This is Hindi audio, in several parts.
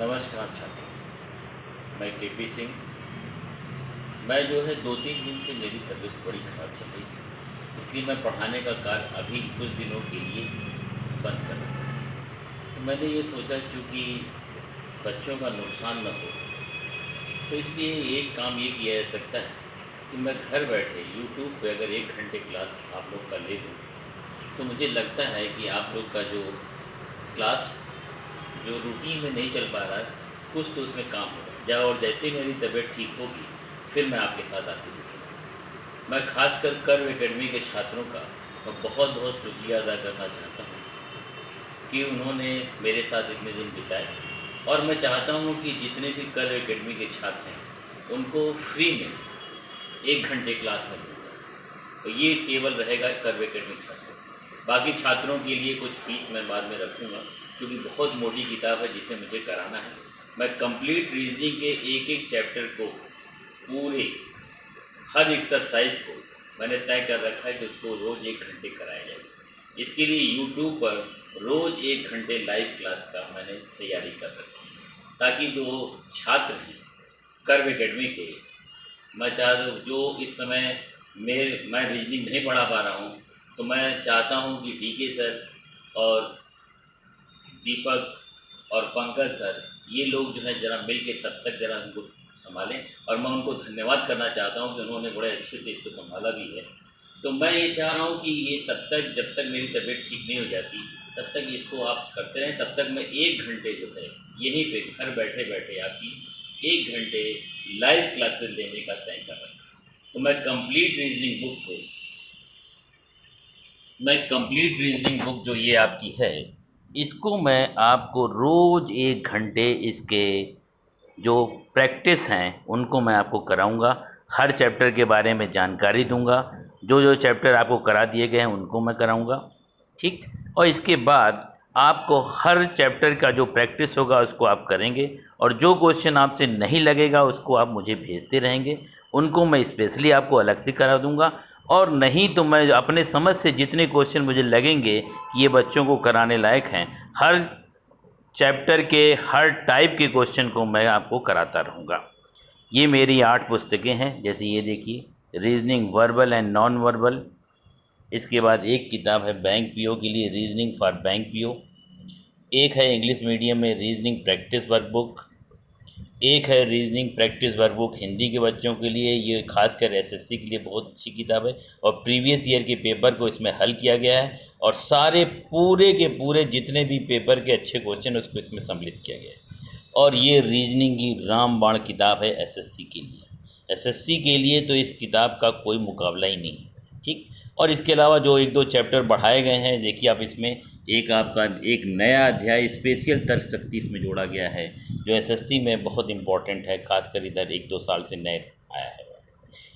नमस्कार छात्रों, मैं केपी सिंह। मैं जो है 2-3 दिन से मेरी तबीयत बड़ी ख़राब चल रही है, इसलिए मैं पढ़ाने का कार्य अभी कुछ दिनों के लिए बंद कर रखा है। तो मैंने ये सोचा चूँकि बच्चों का नुकसान न हो, तो इसलिए एक काम ये किया जा सकता है कि मैं घर बैठे यूट्यूब पे अगर 1 घंटे क्लास आप लोग का ले लूँ, तो मुझे लगता है कि आप लोग का जो क्लास जो रूटीन में नहीं चल पा रहा है, कुछ तो उसमें काम होगा। और जैसे ही मेरी तबीयत ठीक होगी, फिर मैं आपके साथ आके जुड़ूँगा। मैं ख़ासकर कर्व एकेडमी के छात्रों का मैं बहुत-बहुत शुक्रिया अदा करना चाहता हूँ कि उन्होंने मेरे साथ इतने दिन बिताए, और मैं चाहता हूँ कि जितने भी कर्व एकेडमी के छात्र हैं, उनको फ्री में 1 घंटे क्लास में दूँगा। तो ये केवल रहेगा कर्व एकेडमी छात्रों। बाकी छात्रों के लिए कुछ फ़ीस मैं बाद में रखूँगा, क्योंकि बहुत मोटी किताब है जिसे मुझे कराना है। मैं कंप्लीट रीज़निंग के एक-एक चैप्टर को पूरे हर एक्सरसाइज़ को मैंने तय कर रखा है कि उसको रोज़ 1 घंटे कराया जाएगा। इसके लिए यूट्यूब पर रोज़ 1 घंटे लाइव क्लास का मैंने तैयारी कर रखी है, ताकि जो छात्र हैं कर्व एकेडमी के, मैं चाहता हूँ जो इस समय मैं रीज़निंग नहीं पढ़ा पा रहा हूँ, तो मैं चाहता हूँ कि डीके सर और दीपक और पंकज सर, ये लोग जो है ज़रा मिल के तब तक ज़रा उनको सँभालें, और मैं उनको धन्यवाद करना चाहता हूँ कि उन्होंने बड़े अच्छे से इसको सँभाला भी है। तो मैं ये चाह रहा हूँ कि ये तब तक जब तक मेरी तबीयत ठीक नहीं हो जाती, तब तक इसको आप करते रहें। तब तक मैं 1 घंटे जो है यहीं पे घर बैठे-बैठे आपकी 1 घंटे लाइव क्लासेस लेने का तय कर रखा है। तो मैं कंप्लीट रीजनिंग बुक जो ये आपकी है, इसको मैं आपको रोज़ 1 घंटे इसके जो प्रैक्टिस हैं उनको मैं आपको कराऊंगा। हर चैप्टर के बारे में जानकारी दूंगा। जो जो चैप्टर आपको करा दिए गए हैं उनको मैं कराऊंगा, ठीक। और इसके बाद आपको हर चैप्टर का जो प्रैक्टिस होगा उसको आप करेंगे, और जो क्वेश्चन आपसे नहीं लगेगा उसको आप मुझे भेजते रहेंगे। उनको मैं स्पेशली आपको अलग से करा दूंगा, और नहीं तो मैं अपने समझ से जितने क्वेश्चन मुझे लगेंगे कि ये बच्चों को कराने लायक हैं, हर चैप्टर के हर टाइप के क्वेश्चन को मैं आपको कराता रहूँगा। ये मेरी 8 पुस्तकें हैं। जैसे ये देखिए, reasoning verbal and non verbal. इसके बाद एक किताब है बैंक पीओ के लिए, रीजनिंग फॉर बैंक पीओ। एक है इंग्लिश मीडियम में रीजनिंग प्रैक्टिस वर्कबुक। एक है रीजनिंग प्रैक्टिस वर्कबुक हिंदी के बच्चों के लिए। ये खासकर एसएससी के लिए बहुत अच्छी किताब है, और प्रीवियस ईयर के पेपर को इसमें हल किया गया है, और सारे पूरे के पूरे जितने भी पेपर के अच्छे क्वेश्चन उसको इसमें सम्मिलित किया गया है। और ये रीजनिंग की रामबाण किताब है एसएससी के लिए। एसएससी के लिए तो इस किताब का कोई मुकाबला ही नहीं, ठीक। और इसके अलावा जो 1-2 चैप्टर बढ़ाए गए हैं, देखिए आप इसमें एक आपका एक नया अध्याय स्पेशल तर्क शक्ति इसमें जोड़ा गया है, जो एसएससी में बहुत इम्पोर्टेंट है, खासकर इधर 1-2 साल से नए आया है।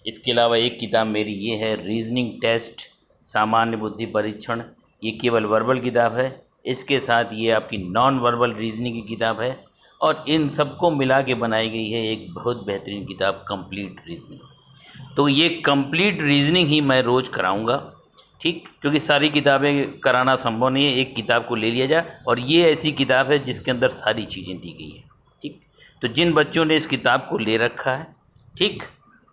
इसके अलावा एक किताब मेरी ये है रीजनिंग टेस्ट सामान्य बुद्धि परीक्षण। ये केवल वर्बल किताब है। इसके साथ ये आपकी नॉन वर्बल रीजनिंग की किताब है, और इन सबको मिला के बनाई गई है एक बहुत बेहतरीन किताब कंप्लीट रीजनिंग। तो ये कंप्लीट रीजनिंग ही मैं रोज़ कराऊंगा, ठीक, क्योंकि सारी किताबें कराना संभव नहीं है। एक किताब को ले लिया जाए, और ये ऐसी किताब है जिसके अंदर सारी चीज़ें दी गई हैं, ठीक। तो जिन बच्चों ने इस किताब को ले रखा है, ठीक,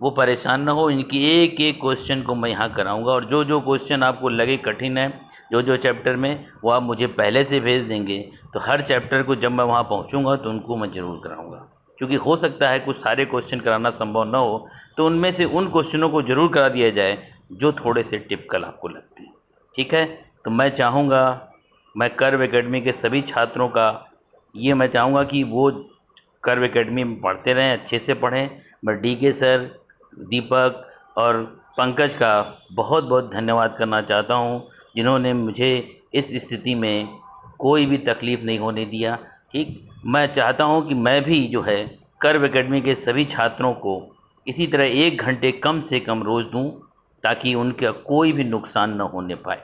वो परेशान ना हो। इनकी एक एक क्वेश्चन को मैं यहाँ कराऊंगा, और जो जो क्वेश्चन आपको लगे कठिन है जो जो चैप्टर में, वो आप मुझे पहले से भेज देंगे। तो हर चैप्टर को जब मैं वहाँ पहुँचूँगा तो उनको मैं ज़रूर कराऊँगा, क्योंकि हो सकता है कुछ सारे क्वेश्चन कराना संभव ना हो, तो उनमें से उन क्वेश्चनों को ज़रूर करा दिया जाए जो थोड़े से टिपिकल आपको लगते हैं, ठीक है। तो मैं चाहूँगा, मैं कर्व एकेडमी के सभी छात्रों का ये मैं चाहूँगा कि वो कर्व एकेडमी में पढ़ते रहें, अच्छे से पढ़ें। मैं डीके सर, दीपक और पंकज का बहुत बहुत धन्यवाद करना चाहता हूँ, जिन्होंने मुझे इस स्थिति में कोई भी तकलीफ़ नहीं होने दिया, ठीक। मैं चाहता हूँ कि मैं भी जो है कर्व एकेडमी के सभी छात्रों को इसी तरह 1 घंटे कम से कम रोज़ दूँ, ताकि उनका कोई भी नुकसान न होने पाए,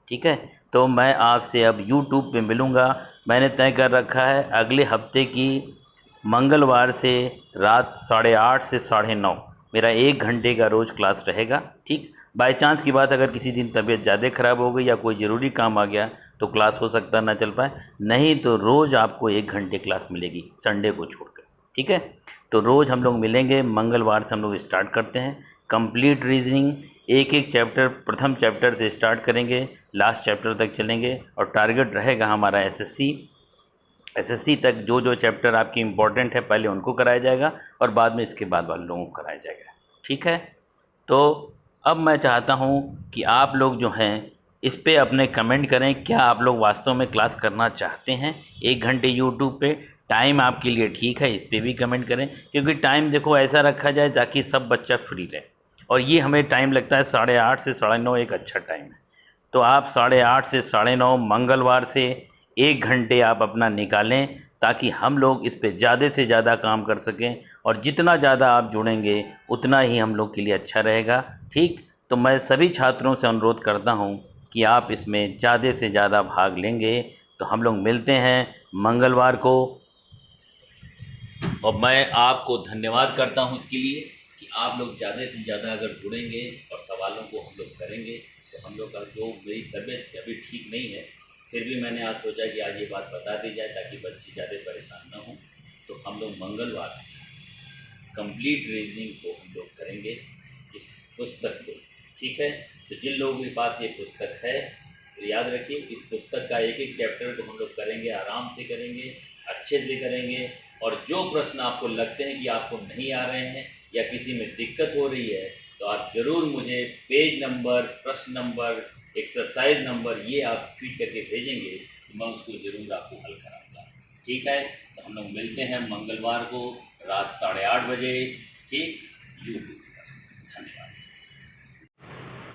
ठीक है। तो मैं आपसे अब यूट्यूब पे मिलूँगा। मैंने तय कर रखा है अगले हफ्ते की मंगलवार से रात 8:30 से 9:30 मेरा 1 घंटे का रोज़ क्लास रहेगा। ठीक, बाय चांस की बात अगर किसी दिन तबीयत ज़्यादा ख़राब हो गई या कोई ज़रूरी काम आ गया तो क्लास हो सकता ना चल पाए, नहीं तो रोज़ आपको 1 घंटे क्लास मिलेगी संडे को छोड़कर। ठीक है, तो रोज़ हम लोग मिलेंगे। मंगलवार से हम लोग स्टार्ट करते हैं कंप्लीट रीजनिंग। एक एक चैप्टर, प्रथम चैप्टर से स्टार्ट करेंगे, लास्ट चैप्टर तक चलेंगे और टारगेट रहेगा हमारा एसएससी तक जो जो चैप्टर आपकी इम्पोर्टेंट है पहले उनको कराया जाएगा और बाद में इसके बाद वाले लोगों को कराया जाएगा। ठीक है, तो अब मैं चाहता हूँ कि आप लोग जो हैं इस पे अपने कमेंट करें, क्या आप लोग वास्तव में क्लास करना चाहते हैं 1 घंटे यूट्यूब पे? टाइम आपके लिए ठीक है, इस पे भी कमेंट करें, क्योंकि टाइम देखो ऐसा रखा जाए ताकि सब बच्चा फ्री रहे। और ये हमें टाइम लगता है 8:30 से 9:30 एक अच्छा टाइम है। तो आप 8:30 से 9:30 मंगलवार से 1 घंटे आप अपना निकालें ताकि हम लोग इस पे ज़्यादा से ज़्यादा काम कर सकें, और जितना ज़्यादा आप जुड़ेंगे उतना ही हम लोग के लिए अच्छा रहेगा। ठीक, तो मैं सभी छात्रों से अनुरोध करता हूँ कि आप इसमें ज़्यादा से ज़्यादा भाग लेंगे। तो हम लोग मिलते हैं मंगलवार को, और मैं आपको धन्यवाद करता हूँ इसके लिए कि आप लोग ज़्यादा से ज़्यादा अगर जुड़ेंगे और सवालों को हम लोग करेंगे तो हम लोग का जो, मेरी तबीयत अभी ठीक नहीं है फिर भी मैंने आज सोचा कि आज ये बात बता दी जाए ताकि बच्चे ज़्यादा परेशान ना हों। तो हम लोग मंगलवार से कंप्लीट रीजनिंग को हम लोग करेंगे, इस पुस्तक को। ठीक है, तो जिन लोगों के पास ये पुस्तक है तो याद रखिए इस पुस्तक का एक एक चैप्टर को हम लोग करेंगे, आराम से करेंगे, अच्छे से करेंगे। और जो प्रश्न आपको लगते हैं कि आपको नहीं आ रहे हैं या किसी में दिक्कत हो रही है तो आप ज़रूर मुझे पेज नंबर, प्रश्न नंबर, एक्सरसाइज नंबर ये आप फीड करके भेजेंगे तो मैं उसको ज़रूर आपको हल कराऊंगा। ठीक है, तो हम लोग मिलते हैं मंगलवार को रात 8:30 बजे। ठीक, यूट्यूब।